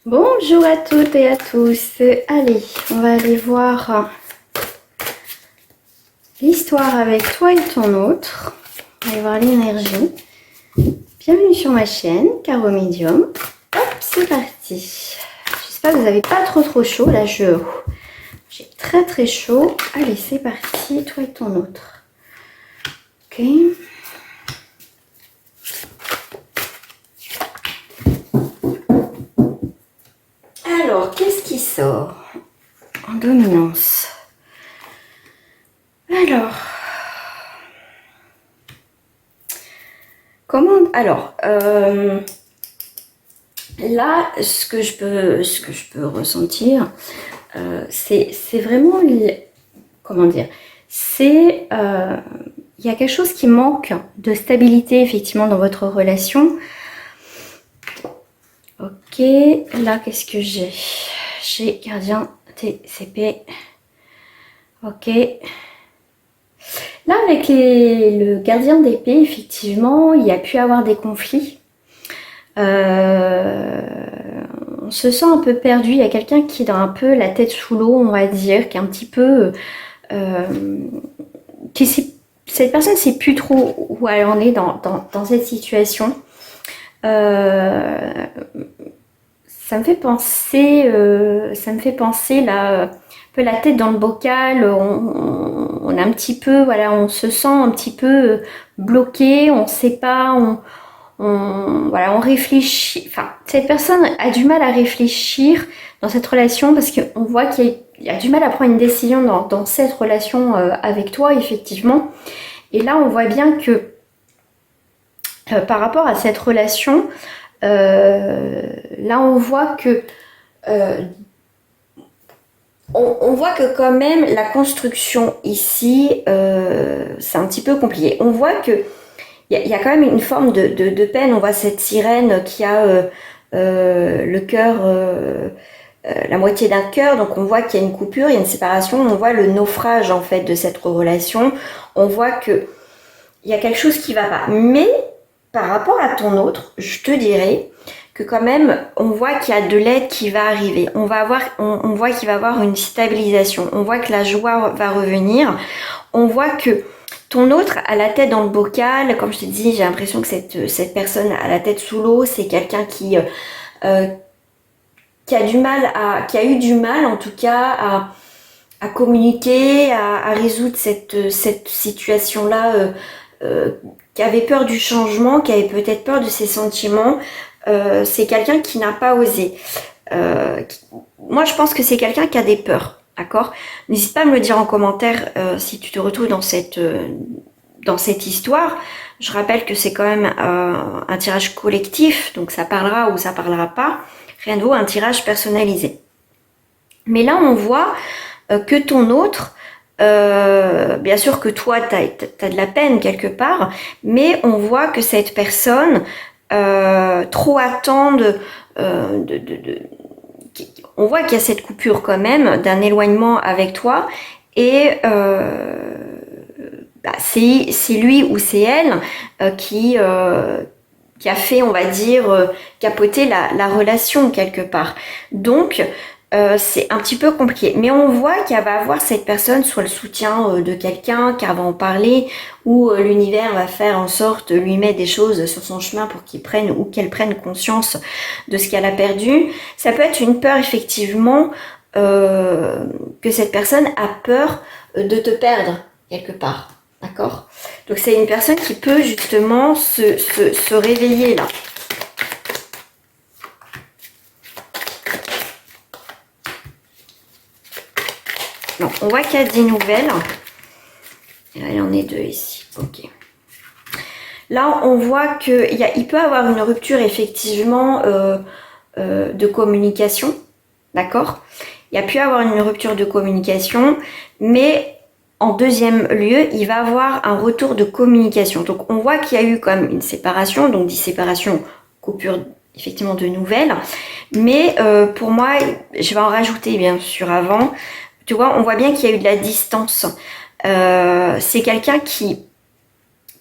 Bonjour à toutes et à tous. Allez, on va aller voir l'histoire avec toi et ton autre. On va aller voir l'énergie. Bienvenue sur ma chaîne, Caro Médium. Hop, c'est parti. J'espère que vous n'avez pas trop chaud. Là, j'ai très chaud. Allez, c'est parti, toi et ton autre. Ok. Alors, qu'est-ce qui sort en dominance? Alors, comment... Alors, là, ce que je peux ressentir, c'est vraiment... Comment dire? C'est... il y a quelque chose qui manque de stabilité, effectivement, dans votre relation. Ok, là, qu'est-ce que j'ai? J'ai gardien TCP. Ok. Là, avec le gardien d'épée, effectivement, il y a pu avoir des conflits. On se sent un peu perdu. Il y a quelqu'un qui est un peu la tête sous l'eau, on va dire, qui est un petit peu... cette personne ne sait plus trop où elle en est dans cette situation. Ça me fait penser là, un peu la tête dans le bocal. On a un petit peu, voilà, on se sent un petit peu bloqué. On ne sait pas, voilà, on réfléchit. Enfin, cette personne a du mal à réfléchir dans cette relation parce qu'on voit qu'il y a du mal à prendre une décision dans cette relation avec toi, effectivement. Et là, on voit bien que par rapport à cette relation, là, on voit que on voit que quand même la construction ici, c'est un petit peu compliqué. On voit que il y a quand même une forme de peine. On voit cette sirène qui a le cœur, la moitié d'un cœur. Donc on voit qu'il y a une coupure, il y a une séparation. On voit le naufrage en fait de cette relation. On voit que il y a quelque chose qui va pas. Mais par rapport à ton autre, je te dirais que quand même, on voit qu'il y a de l'aide qui va arriver. On voit qu'il va y avoir une stabilisation. On voit que la joie va revenir. On voit que ton autre a la tête dans le bocal. Comme je t'ai dit, j'ai l'impression que cette personne a la tête sous l'eau. C'est quelqu'un qui a eu du mal en tout cas à communiquer, à résoudre cette situation-là, qui avait peur du changement, qui avait peut-être peur de ses sentiments. C'est quelqu'un qui n'a pas osé. Moi, je pense que c'est quelqu'un qui a des peurs, d'accord? N'hésite pas à me le dire en commentaire si tu te retrouves dans cette histoire. Je rappelle que c'est quand même un tirage collectif, donc ça parlera ou ça parlera pas. Rien de vaut un tirage personnalisé. Mais là, on voit que ton autre, bien sûr que toi, t'as de la peine quelque part, mais on voit que cette personne trop attend on voit qu'il y a cette coupure quand même d'un éloignement avec toi et c'est lui ou c'est elle qui a fait, on va dire, capoter la relation quelque part. Donc, c'est un petit peu compliqué. Mais on voit qu'elle va avoir cette personne, soit le soutien de quelqu'un, qu'elle va en parler, ou l'univers va faire en sorte, lui mettre des choses sur son chemin pour qu'il prenne ou qu'elle prenne conscience de ce qu'elle a perdu. Ça peut être une peur, effectivement, que cette personne a peur de te perdre quelque part. D'accord? Donc c'est une personne qui peut justement se réveiller là. Non, on voit qu'il y a 10 nouvelles. Et là, il y en a 2 ici. Ok. Là, on voit qu'il peut avoir une rupture effectivement de communication. D'accord? Il y a pu avoir une rupture de communication, mais en deuxième lieu, il va avoir un retour de communication. Donc, on voit qu'il y a eu comme une séparation, donc dit séparation, coupure effectivement de nouvelles. Mais pour moi, je vais en rajouter bien sûr avant. Tu vois, on voit bien qu'il y a eu de la distance. C'est quelqu'un qui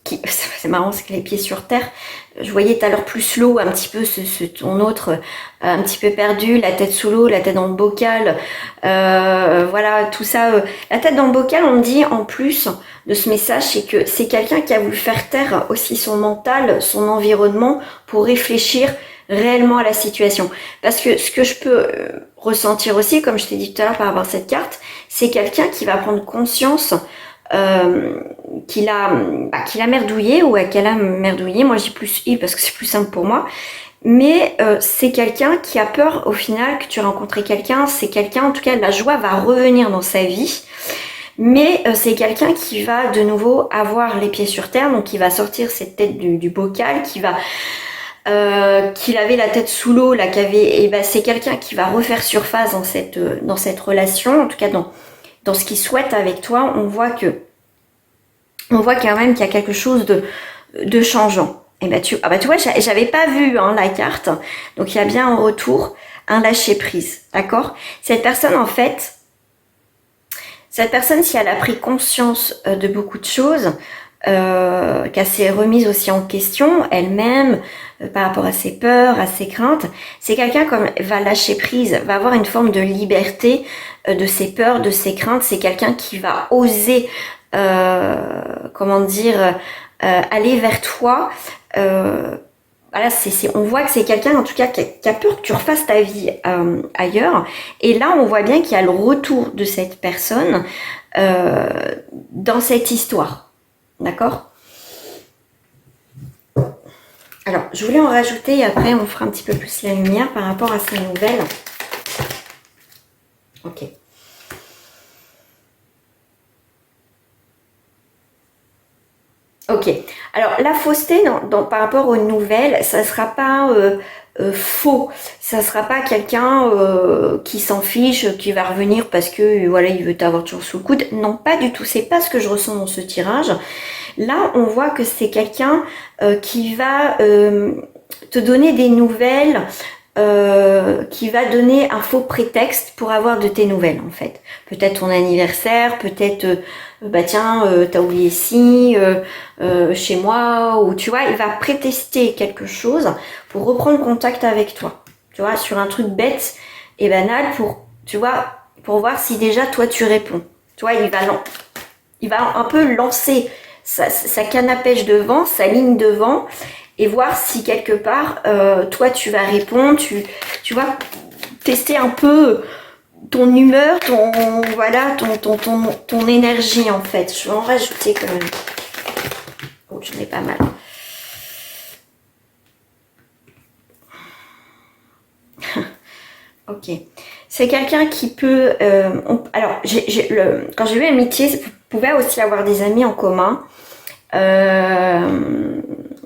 c'est marrant, c'est que les pieds sur terre, je voyais tout à l'heure plus slow, un petit peu ton autre, un petit peu perdu, la tête sous l'eau, la tête dans le bocal, voilà, tout ça. La tête dans le bocal, on me dit en plus de ce message, c'est que c'est quelqu'un qui a voulu faire taire aussi son mental, son environnement, pour réfléchir réellement à la situation. Parce que ce que je peux ressentir aussi, comme je t'ai dit tout à l'heure par rapport à cette carte, c'est quelqu'un qui va prendre conscience qu'il a merdouillé ou qu'elle a merdouillé. Moi, j'ai plus I parce que c'est plus simple pour moi. Mais c'est quelqu'un qui a peur au final que tu aies rencontré quelqu'un. C'est quelqu'un, en tout cas, la joie va revenir dans sa vie. Mais c'est quelqu'un qui va de nouveau avoir les pieds sur terre, donc qui va sortir cette tête du bocal, qu'il avait la tête sous l'eau, là, et ben c'est quelqu'un qui va refaire surface dans cette relation, en tout cas dans ce qu'il souhaite avec toi. On voit quand même qu'il y a quelque chose de changeant. Et ben tu vois, j'avais pas vu la carte, donc il y a bien en retour un lâcher prise, d'accord. Cette personne, si elle a pris conscience de beaucoup de choses, qu'elle s'est remise aussi en question elle-même par rapport à ses peurs, à ses craintes, c'est quelqu'un comme va lâcher prise, va avoir une forme de liberté de ses peurs, de ses craintes. C'est quelqu'un qui va oser, aller vers toi. Voilà, on voit que c'est quelqu'un en tout cas qui a peur que tu refasses ta vie ailleurs. Et là, on voit bien qu'il y a le retour de cette personne dans cette histoire. D'accord? Alors, je voulais en rajouter et après on fera un petit peu plus la lumière par rapport à ces nouvelles. Ok. Ok. Alors, la fausseté par rapport aux nouvelles, ça ne sera pas faux. Ça ne sera pas quelqu'un qui s'en fiche, qui va revenir parce que voilà, il veut t'avoir toujours sous le coude. Non, pas du tout. C'est pas ce que je ressens dans ce tirage. Là, on voit que c'est quelqu'un qui va te donner des nouvelles, qui va donner un faux prétexte pour avoir de tes nouvelles, en fait. Peut-être ton anniversaire, peut-être, t'as oublié ci, chez moi, ou tu vois, il va prétexter quelque chose pour reprendre contact avec toi. Tu vois, sur un truc bête et banal pour voir si déjà toi tu réponds. Tu vois, il va un peu lancer sa canne à pêche devant, sa ligne devant, et voir si quelque part, toi tu vas répondre, tu vas tester un peu ton humeur, ton énergie en fait. Je vais en rajouter quand même. Oh, j'en ai pas mal. Ok. C'est quelqu'un qui peut... alors, quand j'ai eu amitié, vous pouvez aussi avoir des amis en commun.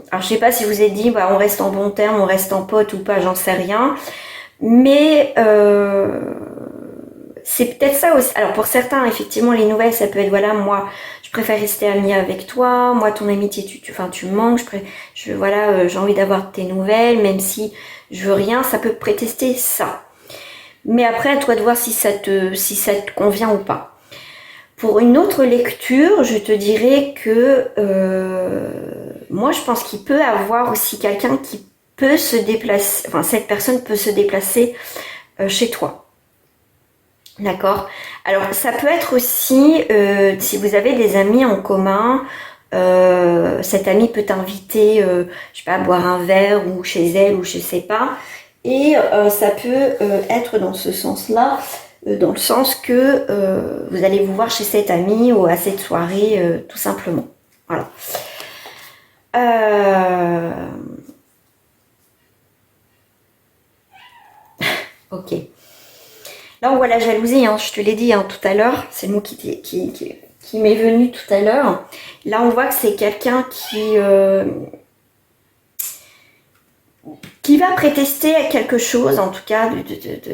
Alors, je sais pas si vous êtes dit, on reste en bon terme, on reste en pote ou pas, j'en sais rien. Mais c'est peut-être ça aussi. Alors, pour certains, effectivement, les nouvelles, ça peut être, voilà, moi, je préfère rester amie avec toi. Moi, ton amitié, tu me manques. J'ai envie d'avoir tes nouvelles, même si je veux rien. Ça peut prétester ça. Mais après, à toi de voir si ça te convient ou pas. Pour une autre lecture, je te dirais que moi, je pense qu'il peut avoir aussi quelqu'un qui peut se déplacer, enfin, cette personne peut se déplacer chez toi. D'accord? Alors, ça peut être aussi, si vous avez des amis en commun, cet ami peut t'inviter, je sais pas, à boire un verre ou chez elle ou je sais pas. Et ça peut être dans ce sens-là, dans le sens que vous allez vous voir chez cet ami ou à cette soirée, tout simplement. Voilà. Ok. Là, on voit la jalousie, je te l'ai dit tout à l'heure. C'est le mot qui m'est venu tout à l'heure. Là, on voit que c'est quelqu'un qui va prétester à quelque chose, en tout cas,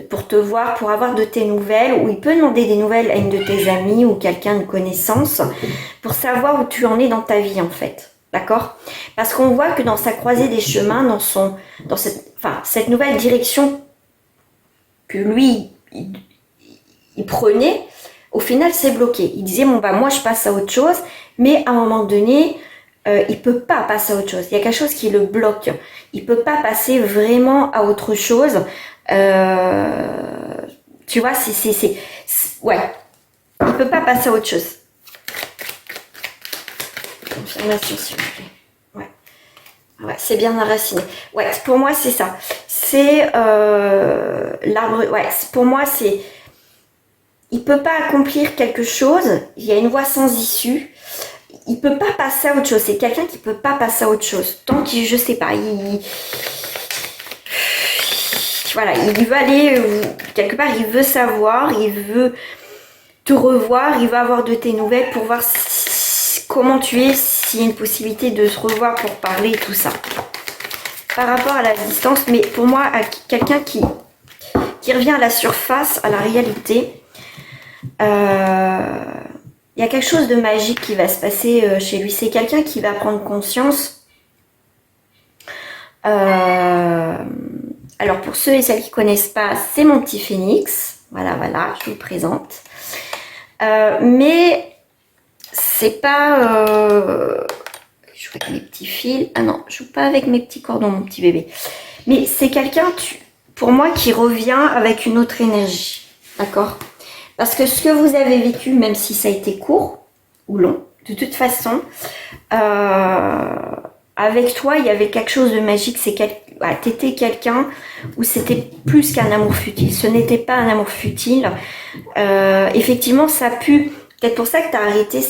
pour te voir, pour avoir de tes nouvelles, ou il peut demander des nouvelles à une de tes amies ou quelqu'un de connaissance, pour savoir où tu en es dans ta vie, en fait. D'accord? Parce qu'on voit que dans sa croisée des chemins, dans cette nouvelle direction que lui, il prenait, au final, c'est bloqué. Il disait, moi, je passe à autre chose, mais à un moment donné, il peut pas passer à autre chose. Il y a quelque chose qui le bloque. Il peut pas passer vraiment à autre chose. Tu vois, ouais. Il peut pas passer à autre chose. Confirmation, s'il vous plaît. Ouais. Ouais, c'est bien enraciné. Ouais, pour moi, c'est ça. C'est l'arbre. Ouais, pour moi, c'est. Il peut pas accomplir quelque chose. Il y a une voie sans issue. Il peut pas passer à autre chose. C'est quelqu'un qui peut pas passer à autre chose. Tant qu'il, je sais pas, voilà, il veut aller quelque part. Il veut savoir. Il veut te revoir. Il veut avoir de tes nouvelles pour voir comment tu es. S'il y a une possibilité de se revoir pour parler et tout ça. Par rapport à la distance, mais pour moi, à quelqu'un qui revient à la surface, à la réalité, il y a quelque chose de magique qui va se passer chez lui. C'est quelqu'un qui va prendre conscience. Alors, pour ceux et celles qui ne connaissent pas, c'est mon petit phénix. Voilà, voilà, je vous le présente. Mais c'est pas... je joue avec mes petits fils. Ah non, je joue pas avec mes petits cordons, mon petit bébé. Mais c'est quelqu'un, pour moi, qui revient avec une autre énergie. D'accord ? Parce que ce que vous avez vécu, même si ça a été court ou long, de toute façon, avec toi, il y avait quelque chose de magique. T'étais quelqu'un où c'était plus qu'un amour futile. Ce n'était pas un amour futile. Effectivement, ça a pu... Peut-être pour ça que tu as arrêté.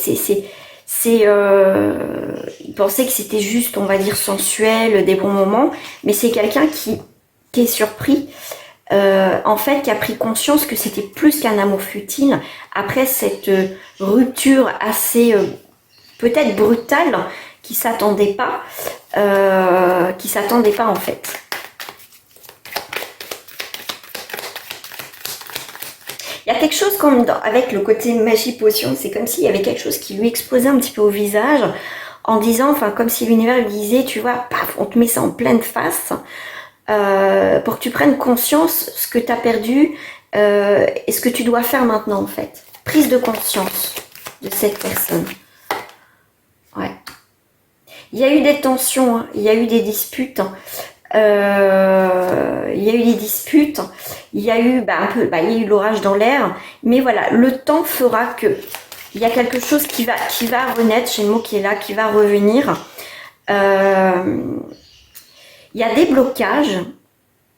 Il pensait que c'était juste, on va dire, sensuel, des bons moments. Mais c'est quelqu'un qui est surpris. En fait, qui a pris conscience que c'était plus qu'un amour futile après cette rupture assez peut-être brutale qui s'attendait pas en fait. Il y a quelque chose comme avec le côté magie potion, c'est comme s'il y avait quelque chose qui lui explosait un petit peu au visage en disant, enfin comme si l'univers lui disait, tu vois, paf, on te met ça en pleine face. Pour que tu prennes conscience ce que tu as perdu et ce que tu dois faire maintenant en fait. Prise de conscience de cette personne. Ouais. Il y a eu des tensions, hein. Il y a eu des disputes. Il y a eu des disputes. Il y a eu il y a eu l'orage dans l'air. Mais voilà, le temps fera que il y a quelque chose qui va renaître. J'ai le mot qui est là, qui va revenir. Il y a des blocages,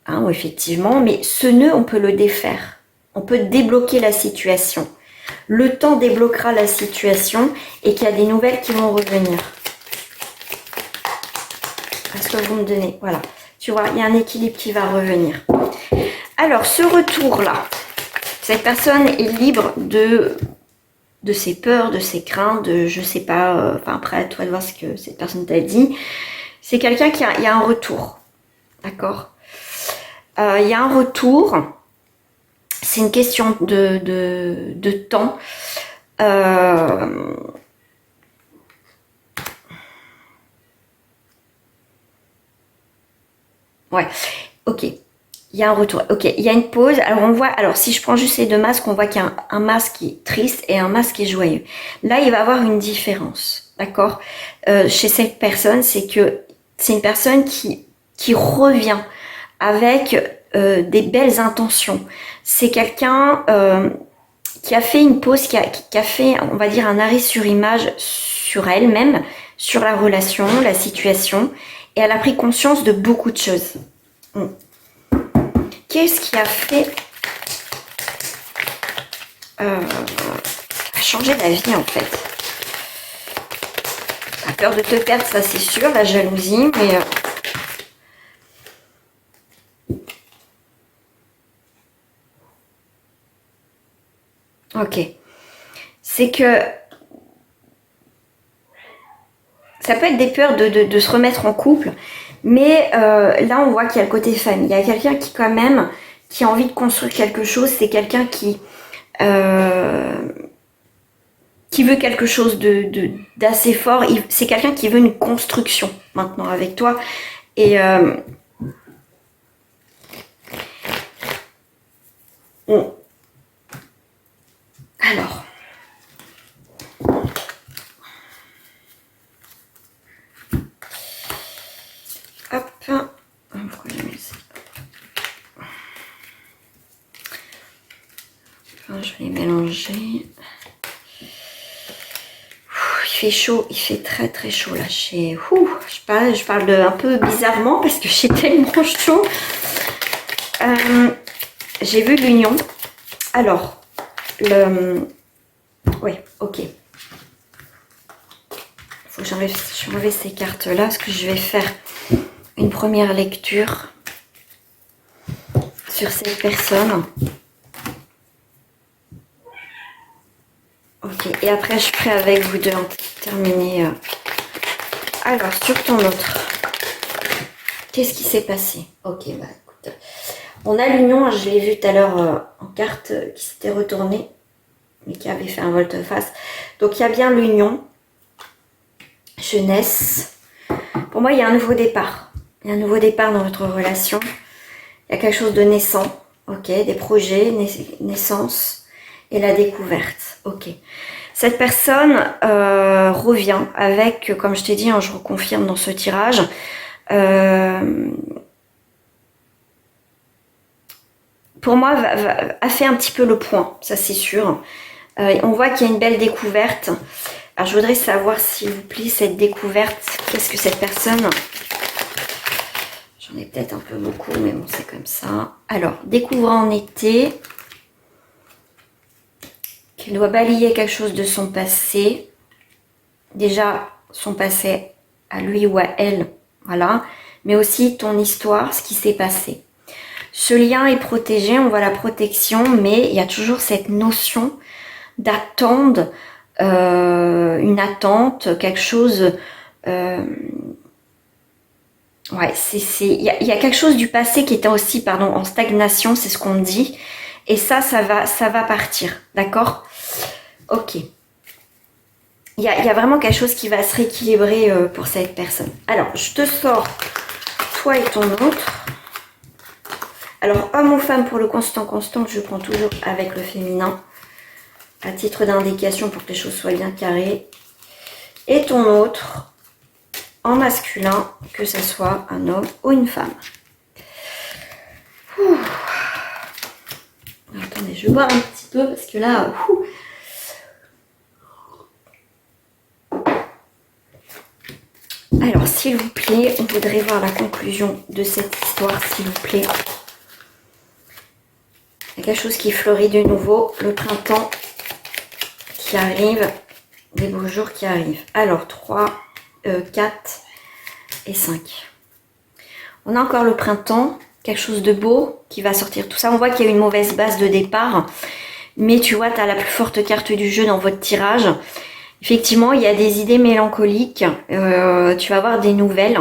hein, effectivement, mais ce nœud, on peut le défaire. On peut débloquer la situation. Le temps débloquera la situation et qu'il y a des nouvelles qui vont revenir. Est-ce que vous me donnez? Voilà. Tu vois, il y a un équilibre qui va revenir. Alors, ce retour-là, cette personne est libre de ses peurs, de ses craintes, de je sais pas, enfin après à toi de voir ce que cette personne t'a dit. C'est quelqu'un il y a un retour, d'accord. Il y a un retour, c'est une question de temps. Ouais, ok. Il y a un retour. Ok, il y a une pause. Alors on voit, alors si je prends juste les deux masques, on voit qu'il y a un masque qui est triste et un masque qui est joyeux. Là, il va y avoir une différence, d'accord. Chez cette personne, c'est que c'est une personne qui revient avec des belles intentions. C'est quelqu'un qui a fait une pause, qui a fait, on va dire, un arrêt sur image sur elle-même, sur la relation, la situation, et elle a pris conscience de beaucoup de choses. Qu'est-ce qui a fait changer d'avis en fait? La peur de te perdre, ça c'est sûr, la jalousie, mais ok. C'est que ça peut être des peurs de se remettre en couple, mais là on voit qu'il y a le côté famille. Il y a quelqu'un qui quand même, qui a envie de construire quelque chose. C'est quelqu'un qui veut quelque chose d'assez fort. C'est quelqu'un qui veut une construction maintenant avec toi. Et bon. Alors, Enfin, je vais mélanger. Il fait chaud, il fait très très chaud là. Je parle un peu bizarrement parce que j'ai tellement chaud. J'ai vu l'union. Alors, oui, ok. Il faut que j'enlève ces cartes là parce que je vais faire une première lecture sur cette personne. Ok, et après je ferai avec vous deux en terminer. Alors, sur ton autre, qu'est-ce qui s'est passé? Ok, bah écoute, on a l'union, je l'ai vu tout à l'heure en carte qui s'était retournée, mais qui avait fait un volte-face. Donc il y a bien l'union, jeunesse. Pour moi, il y a un nouveau départ. Il y a un nouveau départ dans votre relation. Il y a quelque chose de naissant, ok, des projets, naissance et la découverte, ok. Cette personne revient avec, comme je t'ai dit, hein, je reconfirme dans ce tirage, pour moi, a fait un petit peu le point, ça c'est sûr. On voit qu'il y a une belle découverte. Alors je voudrais savoir, s'il vous plaît, cette découverte, qu'est-ce que cette personne... J'en ai peut-être un peu beaucoup, mais bon, c'est comme ça. Alors, découvre en été qu'il doit balayer quelque chose de son passé. Déjà, son passé à lui ou à elle, voilà. Mais aussi ton histoire, ce qui s'est passé. Ce lien est protégé, on voit la protection, mais il y a toujours cette notion d'attendre, une attente, quelque chose... ouais, il y a quelque chose du passé qui était aussi, pardon, en stagnation, c'est ce qu'on me dit. Et ça va partir, d'accord? Ok. Il y a vraiment quelque chose qui va se rééquilibrer pour cette personne. Alors, je te sors toi et ton autre. Alors, homme ou femme pour le constant, je prends toujours avec le féminin. À titre d'indication pour que les choses soient bien carrées. Et ton autre en masculin, que ce soit un homme ou une femme. Ouh. Attendez, je vais boire un petit peu parce que là... Alors, s'il vous plaît, on voudrait voir la conclusion de cette histoire, s'il vous plaît. Il y a quelque chose qui fleurit de nouveau, le printemps qui arrive, des beaux jours qui arrivent. Alors, 3, 4 et 5. On a encore le printemps, quelque chose de beau qui va sortir tout ça. On voit qu'il y a une mauvaise base de départ, mais tu vois, tu as la plus forte carte du jeu dans votre tirage. Effectivement, il y a des idées mélancoliques, tu vas avoir des nouvelles.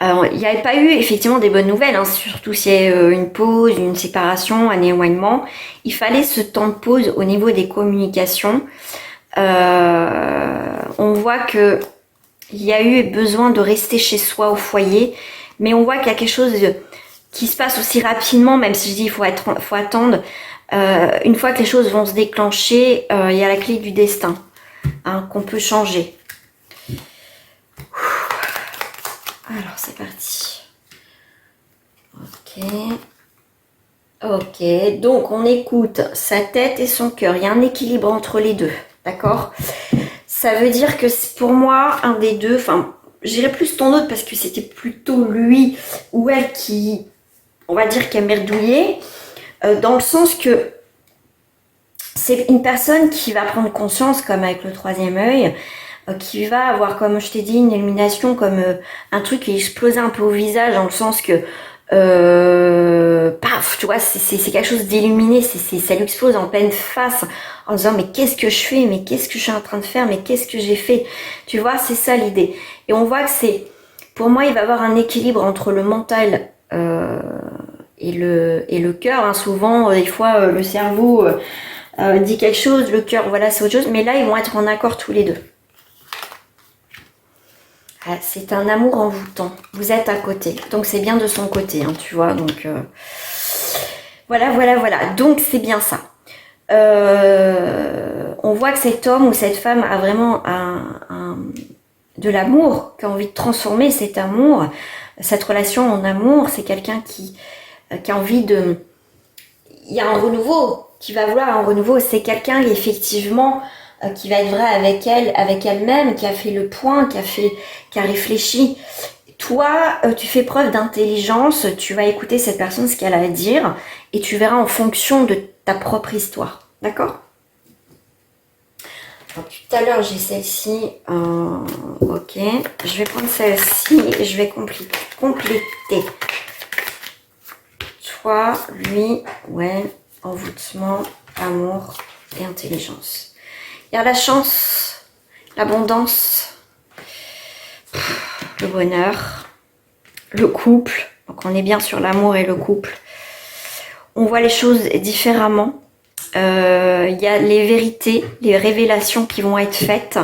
Il n'y avait pas eu effectivement des bonnes nouvelles, hein, surtout s'il y a une pause, une séparation, un éloignement. Il fallait ce temps de pause au niveau des communications. On voit que il y a eu besoin de rester chez soi au foyer, mais on voit qu'il y a quelque chose qui se passe aussi rapidement, même si je dis il faut attendre. Une fois que les choses vont se déclencher, il y a la clé du destin, hein, qu'on peut changer. Alors c'est parti. Ok, donc on écoute sa tête et son cœur. Il y a un équilibre entre les deux, d'accord? Ça veut dire que pour moi, un des deux, enfin, j'irais plus ton autre parce que c'était plutôt lui ou elle qui, on va dire, qui a merdouillé, dans le sens que c'est une personne qui va prendre conscience, comme avec le troisième œil, qui va avoir, comme je t'ai dit, une illumination, comme un truc qui explose un peu au visage, dans le sens que paf, tu vois, c'est quelque chose d'illuminé, ça lui explose en pleine face, en disant mais qu'est-ce que je fais, mais qu'est-ce que je suis en train de faire, mais qu'est-ce que j'ai fait, tu vois, c'est ça l'idée. Et on voit que c'est, pour moi, il va y avoir un équilibre entre le mental et le cœur, hein. Souvent, des fois, le cerveau dit quelque chose, le cœur, voilà, c'est autre chose, mais là, ils vont être en accord tous les deux. Ah, c'est un amour envoûtant. Vous êtes à côté. Donc, c'est bien de son côté, hein, tu vois. Donc, voilà. Donc, c'est bien ça. On voit que cet homme ou cette femme a vraiment de l'amour, qui a envie de transformer cet amour, cette relation en amour. C'est quelqu'un qui a envie de... il y a un renouveau. Tu vas vouloir un renouveau. C'est quelqu'un effectivement qui va être vrai avec elle-même, qui a fait le point, qui a réfléchi. Toi, tu fais preuve d'intelligence, tu vas écouter cette personne, ce qu'elle a à dire, et tu verras en fonction de ta propre histoire. D'accord? Tout à l'heure, j'ai celle-ci. Ok. Je vais prendre celle-ci et je vais compléter. Toi, lui, ouais, envoûtement, amour et intelligence. Il y a la chance, l'abondance, le bonheur, le couple. Donc on est bien sur l'amour et le couple. On voit les choses différemment. Il y a les vérités, les révélations qui vont être faites.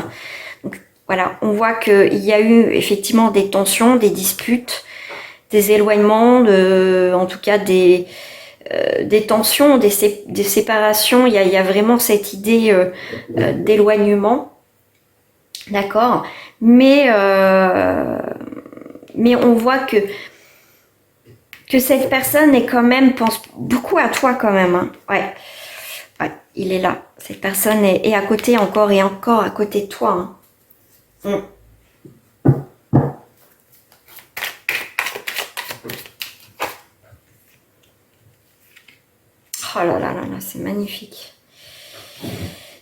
Donc, voilà, on voit qu'il y a eu effectivement des tensions, des disputes, des éloignements, en tout cas des tensions, des séparations. Il y a vraiment cette idée d'éloignement, d'accord. Mais on voit que cette personne est quand même pense beaucoup à toi quand même. Hein. Ouais, il est là. Cette personne est à côté encore et encore à côté de toi. Hein. Oh là là là là, c'est magnifique.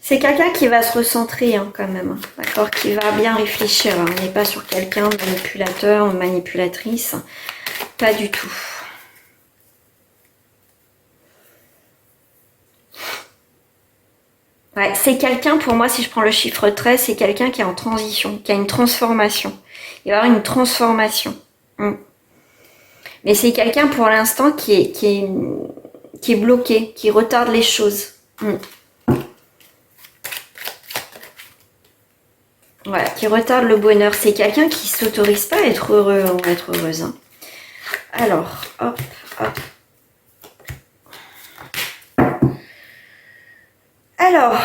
C'est quelqu'un qui va se recentrer hein, quand même, hein, d'accord, qui va bien réfléchir. Hein. On n'est pas sur quelqu'un de manipulateur ou manipulatrice, pas du tout. Ouais, c'est quelqu'un, pour moi, si je prends le chiffre 13, c'est quelqu'un qui est en transition, qui a une transformation. Il va y avoir une transformation. Mais c'est quelqu'un pour l'instant qui est bloqué, qui retarde les choses. Voilà, qui retarde le bonheur. C'est quelqu'un qui s'autorise pas à être heureux ou à être heureuse. Hein. Alors, hop, hop. Alors,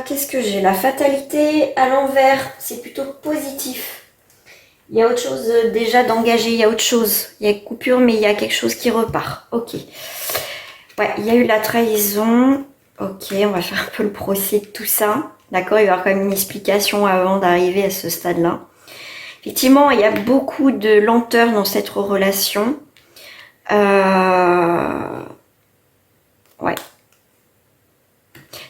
qu'est-ce que j'ai? La fatalité à l'envers, c'est plutôt positif. Il y a autre chose déjà d'engagé, il y a autre chose. Il y a une coupure, mais il y a quelque chose qui repart. Ok. Ouais, il y a eu la trahison. Ok, on va faire un peu le procès de tout ça. D'accord, il va y avoir quand même une explication avant d'arriver à ce stade-là. Effectivement, il y a beaucoup de lenteur dans cette relation. Ouais.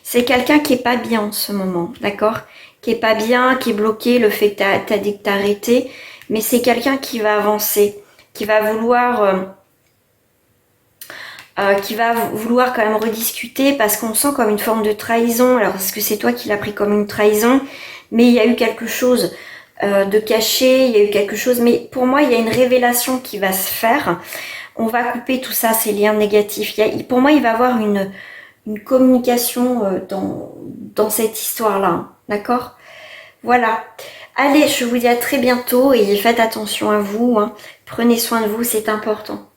C'est quelqu'un qui est pas bien en ce moment, d'accord? Qui est pas bien, qui est bloqué, le fait que t'as dit que t'as arrêté. Mais c'est quelqu'un qui va avancer, qui va vouloir quand même rediscuter parce qu'on sent comme une forme de trahison. Alors, est-ce que c'est toi qui l'as pris comme une trahison? Mais il y a eu quelque chose de caché, il y a eu quelque chose. Mais pour moi, il y a une révélation qui va se faire. On va couper tout ça, ces liens négatifs. Pour moi, il va y avoir une communication dans cette histoire-là. D'accord? Voilà. Allez, je vous dis à très bientôt et faites attention à vous. Hein. Prenez soin de vous, c'est important.